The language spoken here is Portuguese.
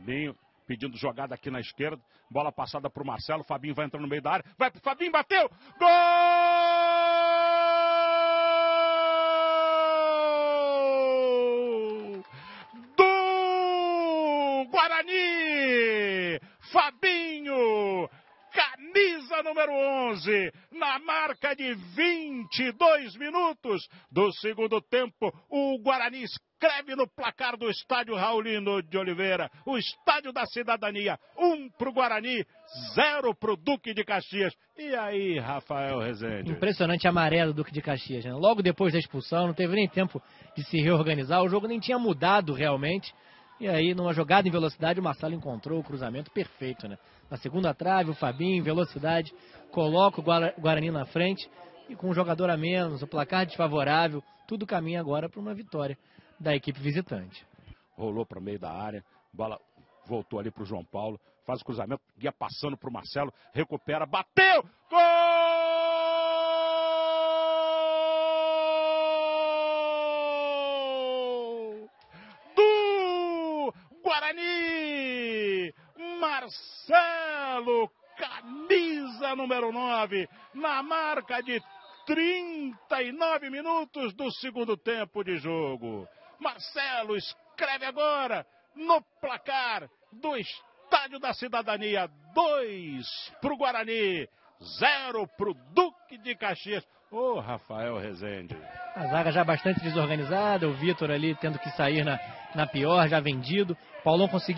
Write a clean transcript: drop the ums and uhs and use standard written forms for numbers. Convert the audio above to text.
Fabinho pedindo jogada aqui na esquerda. Bola passada para o Marcelo. Fabinho vai entrando no meio da área. Vai pro Fabinho, bateu! Gol! Do Guarani! Fabinho! Camisa número 11, na marca de 22 minutos do segundo tempo, o Guarani escreve no placar do estádio Raulino de Oliveira, o estádio da cidadania, 1 pro Guarani, 0 pro Duque de Caxias. E aí, Rafael Rezende? Impressionante a maré do Duque de Caxias, né? Logo depois da expulsão, não teve nem tempo de se reorganizar, o jogo nem tinha mudado realmente. E aí, numa jogada em velocidade, o Marcelo encontrou o cruzamento perfeito, né? Na segunda trave, o Fabinho, em velocidade, coloca o Guarani na frente. E com um jogador a menos, o placar desfavorável, tudo caminha agora para uma vitória da equipe visitante. Rolou para o meio da área, bola voltou ali para o João Paulo, faz o cruzamento, ia passando para o Marcelo, recupera, bateu! Gol! Guarani, Marcelo, camisa número 9, na marca de 39 minutos do segundo tempo de jogo. Marcelo escreve agora no placar do Estádio da Cidadania, 2 para o Guarani, 0 para o Duque de Caxias. Ô, Rafael Rezende. A zaga já bastante desorganizada, o Vitor ali tendo que sair na pior, já vendido. Paulão conseguiu